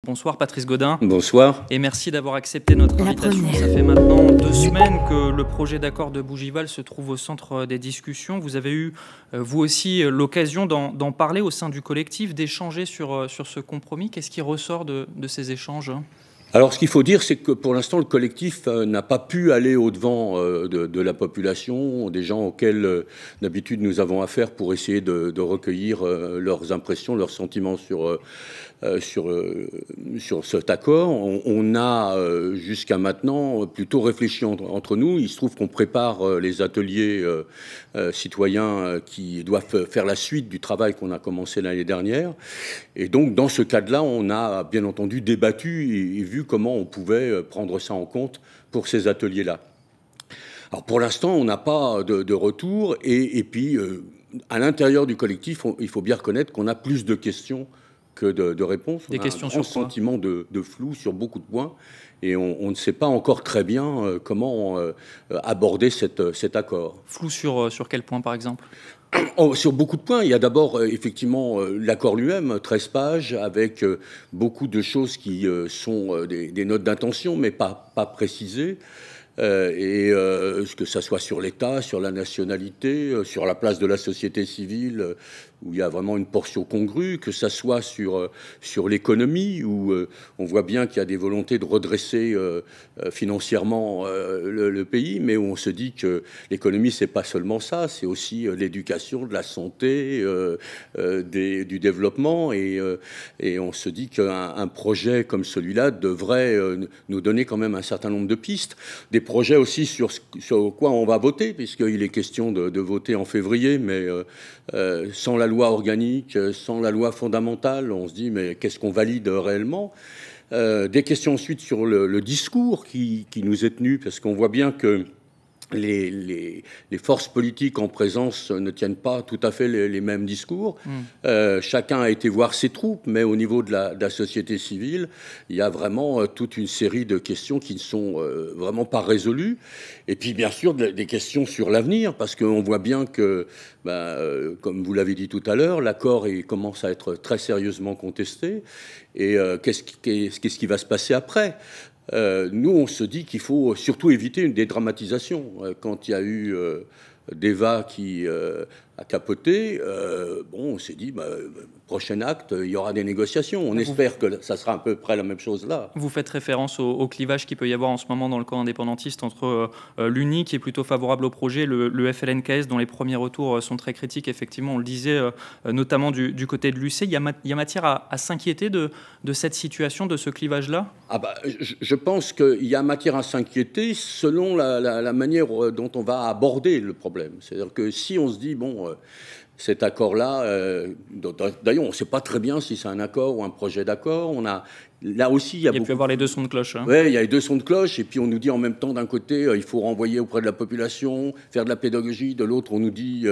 Bonsoir Patrice Gaudin. Bonsoir. Et merci d'avoir accepté notre invitation. Ça fait maintenant 2 semaines que le projet d'accord de Bougival se trouve au centre des discussions. Vous avez eu, vous aussi, l'occasion d'en parler au sein du collectif, d'échanger sur ce compromis. Qu'est-ce qui ressort de ces échanges ? Alors, ce qu'il faut dire, c'est que pour l'instant, le collectif n'a pas pu aller au-devant de la population, des gens auxquels, d'habitude, nous avons affaire pour essayer de recueillir leurs impressions, leurs sentiments sur cet accord. On a, jusqu'à maintenant, plutôt réfléchi entre nous. Il se trouve qu'on prépare les ateliers citoyens qui doivent faire la suite du travail qu'on a commencé l'année dernière. Et donc, dans ce cadre-là, on a bien entendu débattu et vu comment on pouvait prendre ça en compte pour ces ateliers-là. Alors, pour l'instant, on n'a pas de retour. Et puis, à l'intérieur du collectif, il faut bien reconnaître qu'on a plus de questions que de réponses. Des questions sur quoi ? Un sentiment de flou sur beaucoup de points. Et on ne sait pas encore très bien comment aborder cet accord. Flou sur quel point, par exemple ? Sur beaucoup de points. Il y a d'abord, effectivement, l'accord lui-même, 13 pages, avec beaucoup de choses qui sont des notes d'intention, mais pas précisées. Que ça soit sur l'État, sur la nationalité, sur la place de la société civile, où il y a vraiment une portion congrue, que ça soit sur l'économie, où on voit bien qu'il y a des volontés de redresser financièrement le pays, mais où on se dit que l'économie, c'est pas seulement ça, c'est aussi l'éducation, de la santé, du développppement, et on se dit qu'un projet comme celui-là devrait nous donner quand même un certain nombre de pistes, des projets aussi sur quoi on va voter, puisqu'il est question de voter en février, mais sans la loi organique, sans la loi fondamentale, on se dit mais qu'est-ce qu'on valide réellement ? Des questions ensuite sur le discours qui nous est tenu, parce qu'on voit bien que les forces politiques en présence ne tiennent pas tout à fait les mêmes discours. Chacun a été voir ses troupes, mais au niveau de la société civile, il y a vraiment toute une série de questions qui ne sont vraiment pas résolues. Et puis, bien sûr, des questions sur l'avenir, parce qu'on voit bien que, comme vous l'avez dit tout à l'heure, l'accord commence à être très sérieusement contesté. Et qu'est-ce qui va se passer après ? Nous, on se dit qu'il faut surtout éviter une dédramatisation. Quand il y a eu Deva qui a capoté, on s'est dit, prochain acte, il y aura des négociations. On espère que ça sera à peu près la même chose là. Vous faites référence au clivage qu'il peut y avoir en ce moment dans le camp indépendantiste entre l'UNI, qui est plutôt favorable au projet, le FLNKS, dont les premiers retours sont très critiques. Effectivement, on le disait, notamment du côté de l'UC. Il y a matière à s'inquiéter de cette situation, de ce clivage-là ? Je pense qu'il y a matière à s'inquiéter selon la manière dont on va aborder le problème. C'est-à-dire que si on se dit, cet accord-là, d'ailleurs, on ne sait pas très bien si c'est un accord ou un projet d'accord. Là aussi, il y a pu avoir les deux sons de cloche. Hein. Oui, il y a les deux sons de cloche. Et puis, on nous dit en même temps, d'un côté, il faut renvoyer auprès de la population, faire de la pédagogie. De l'autre, on nous dit,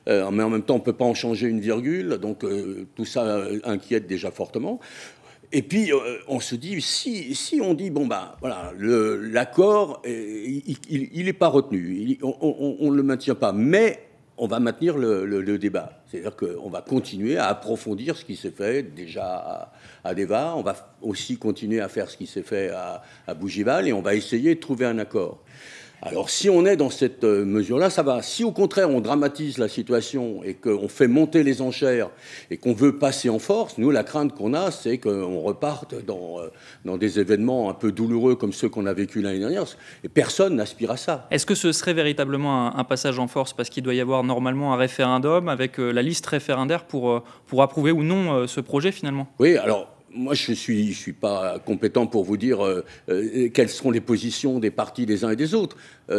mais en même temps, on ne peut pas en changer une virgule. Donc, tout ça inquiète déjà fortement. Et puis, on se dit, si on dit, voilà, l'accord, il n'est pas retenu, on ne le maintient pas, mais on va maintenir le débat. C'est-à-dire qu'on va continuer à approfondir ce qui s'est fait déjà à Deva, on va aussi continuer à faire ce qui s'est fait à Bougival, et on va essayer de trouver un accord. Alors, si on est dans cette mesure-là, ça va. Si, au contraire, on dramatise la situation et qu'on fait monter les enchères et qu'on veut passer en force, nous, la crainte qu'on a, c'est qu'on reparte dans des événements un peu douloureux comme ceux qu'on a vécu l'année dernière. Et personne n'aspire à ça. Est-ce que ce serait véritablement un passage en force ? Parce qu'il doit y avoir normalement un référendum avec la liste référendaire pour approuver ou non ce projet, finalement. Oui, alors... Moi, je suis pas compétent pour vous dire quelles seront les positions des partis des uns et des autres.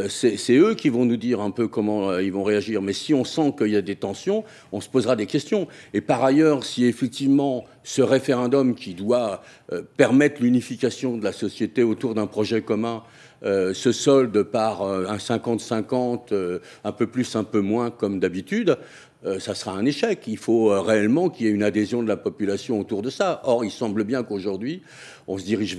C'est eux qui vont nous dire un peu comment ils vont réagir. Mais si on sent qu'il y a des tensions, on se posera des questions. Et par ailleurs, si effectivement ce référendum qui doit permettre l'unification de la société autour d'un projet commun se solde par un 50-50, un peu plus, un peu moins, comme d'habitude, ça sera un échec. Il faut réellement qu'il y ait une adhésion de la population autour de ça. Or, il semble bien qu'aujourd'hui, on se dirige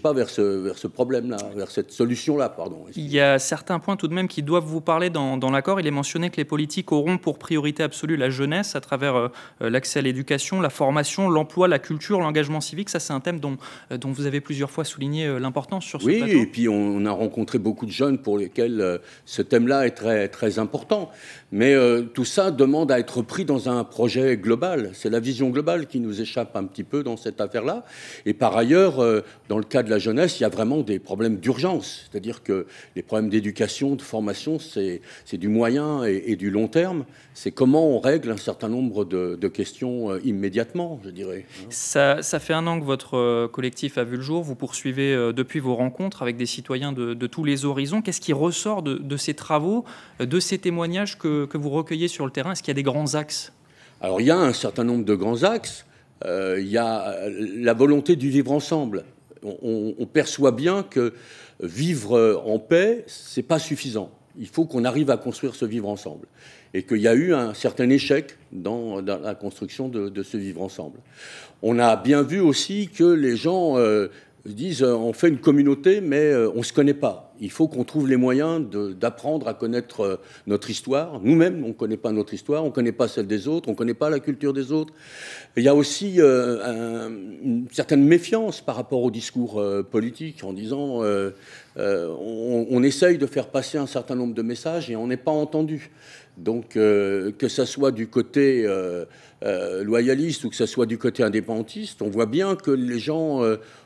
pas vers ce problème-là, vers cette solution-là, pardon. Il y a certains points tout de même qui doivent vous parler dans l'accord. Il est mentionné que les politiques auront pour priorité absolue la jeunesse à travers l'accès à l'éducation, la formation, l'emploi, la culture, l'engagement civique. Ça, c'est un thème dont vous avez plusieurs fois souligné l'importance sur ce plateau. Oui, et puis on a rencontré beaucoup de jeunes pour lesquels ce thème-là est très, très important. Mais tout ça demande à être pris dans un projet global. C'est la vision globale qui nous échappe un petit peu dans cette affaire-là. Et par ailleurs, dans le cas de la jeunesse, il y a vraiment des problèmes d'urgence. C'est-à-dire que les problèmes d'éducation, de formation, c'est du moyen et du long terme. C'est comment on règle un certain nombre de questions immédiatement, je dirais. Ça fait un an que votre collectif a vu le jour. Vous poursuivez depuis vos rencontres avec des citoyens de tous les horizons. Qu'est-ce qui ressort de ces travaux, de ces témoignages que vous recueillez sur le terrain? Est-ce qu'il y a des grands axes? Alors, il y a un certain nombre de grands axes. Il y a la volonté du vivre ensemble. On perçoit bien que vivre en paix, c'est pas suffisant. Il faut qu'on arrive à construire ce vivre ensemble. Et qu'il y a eu un certain échec dans la construction de ce vivre ensemble. On a bien vu aussi que les gens disent on fait une communauté, mais on ne se connaît pas. Il faut qu'on trouve les moyens d'apprendre à connaître notre histoire. Nous-mêmes, on ne connaît pas notre histoire, on ne connaît pas celle des autres, on ne connaît pas la culture des autres. Il y a aussi une certaine méfiance par rapport au discours politique en disant on essaye de faire passer un certain nombre de messages et on n'est pas entendu. Donc, que ça soit du côté loyaliste ou que ça soit du côté indépendantiste, on voit bien que les gens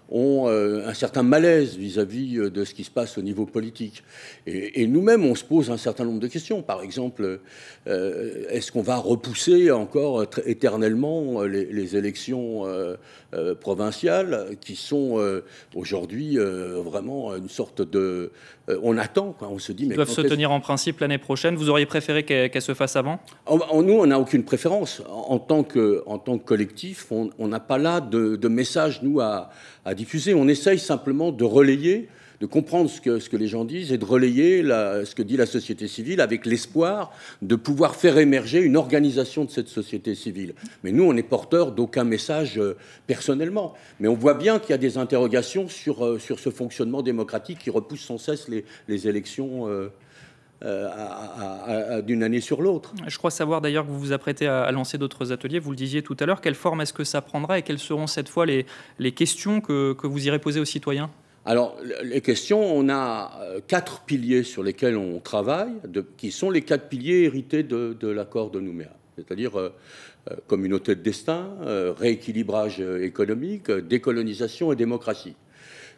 ont un certain malaise vis-à-vis de ce qui se passe au niveau politique. Et nous-mêmes, on se pose un certain nombre de questions. Par exemple, est-ce qu'on va repousser encore éternellement les élections provinciales qui sont aujourd'hui vraiment une sorte de... on attend, quoi. On se dit... Ils doivent se tenir en principe l'année prochaine. Vous auriez préféré qu'elles se fassent avant? Nous, on n'a aucune préférence. En tant que collectif, on n'a pas là de message, nous, à diffuser. On essaye simplement de relayer, de comprendre ce que les gens disent et de relayer ce que dit la société civile avec l'espoir de pouvoir faire émerger une organisation de cette société civile. Mais nous, on n'est porteur d'aucun message personnellement. Mais on voit bien qu'il y a des interrogations sur ce fonctionnement démocratique qui repousse sans cesse les élections d'une année sur l'autre. Je crois savoir d'ailleurs que vous vous apprêtez à lancer d'autres ateliers. Vous le disiez tout à l'heure. Quelle forme est-ce que ça prendra et quelles seront cette fois les questions que vous irez poser aux citoyens? Alors, les questions, on a 4 piliers sur lesquels on travaille, qui sont les 4 piliers hérités de l'accord de Nouméa. C'est-à-dire communauté de destin, rééquilibrage économique, décolonisation et démocratie.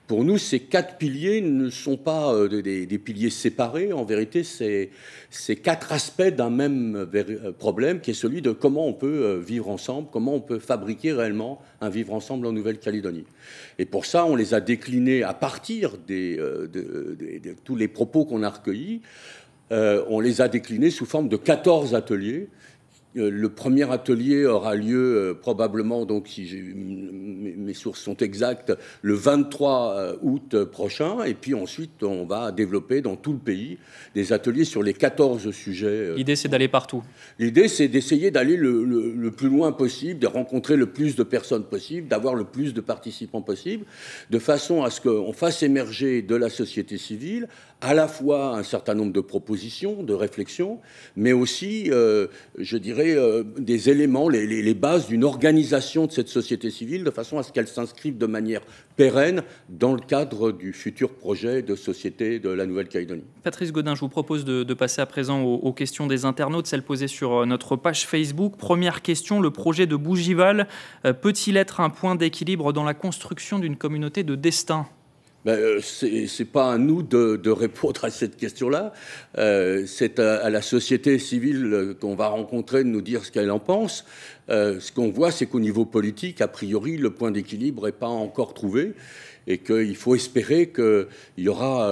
Pour nous, ces 4 piliers ne sont pas des piliers séparés. En vérité, c'est 4 aspects d'un même problème, qui est celui de comment on peut vivre ensemble, comment on peut fabriquer réellement un vivre ensemble en Nouvelle-Calédonie. Et pour ça, on les a déclinés à partir de tous les propos qu'on a recueillis. On les a déclinés sous forme de 14 ateliers. Le premier atelier aura lieu probablement, donc si mes sources sont exactes, le 23 août prochain. Et puis ensuite, on va développer dans tout le pays des ateliers sur les 14 sujets. L'idée, c'est d'aller partout. L'idée, c'est d'essayer d'aller le plus loin possible, de rencontrer le plus de personnes possible, d'avoir le plus de participants possible, de façon à ce qu'on fasse émerger de la société civile à la fois un certain nombre de propositions, de réflexions, mais aussi, je dirais, des éléments, les bases d'une organisation de cette société civile, de façon à ce qu'elle s'inscrive de manière pérenne dans le cadre du futur projet de société de la Nouvelle-Calédonie. Patrice Gaudin, je vous propose de passer à présent aux questions des internautes, celles posées sur notre page Facebook. Première question, le projet de Bougival peut-il être un point d'équilibre dans la construction d'une communauté de destin ? C'est pas à nous de répondre à cette question-là. C'est à la société civile qu'on va rencontrer de nous dire ce qu'elle en pense. Ce qu'on voit, c'est qu'au niveau politique, a priori, le point d'équilibre n'est pas encore trouvé et qu'il faut espérer qu'il y aura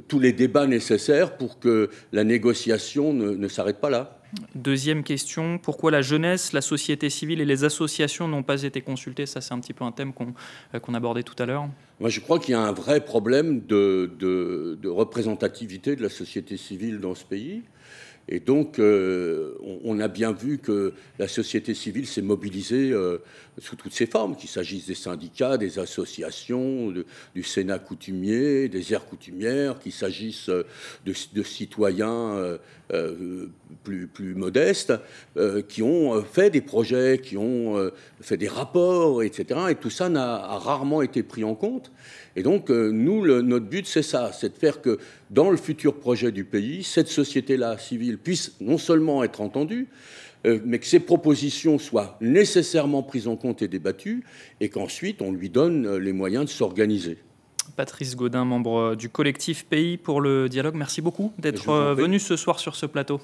tous les débats nécessaires pour que la négociation ne s'arrête pas là. Deuxième question, pourquoi la jeunesse, la société civile et les associations n'ont pas été consultées? Ça, c'est un petit peu un thème qu'on abordait tout à l'heure. Moi, je crois qu'il y a un vrai problème de représentativité de la société civile dans ce pays. Et donc, on a bien vu que la société civile s'est mobilisée sous toutes ses formes, qu'il s'agisse des syndicats, des associations, du Sénat coutumier, des aires coutumières, qu'il s'agisse de citoyens plus modestes, qui ont fait des projets, qui ont fait des rapports, etc. Et tout ça a rarement été pris en compte. Et donc, nous, notre but, c'est ça, c'est de faire que dans le futur projet du pays, cette société-là, civile, puisse non seulement être entendue, mais que ses propositions soient nécessairement prises en compte et débattues, et qu'ensuite, on lui donne les moyens de s'organiser. Patrice Gaudin, membre du collectif Pays pour le dialogue, merci beaucoup d'être venu ce soir sur ce plateau.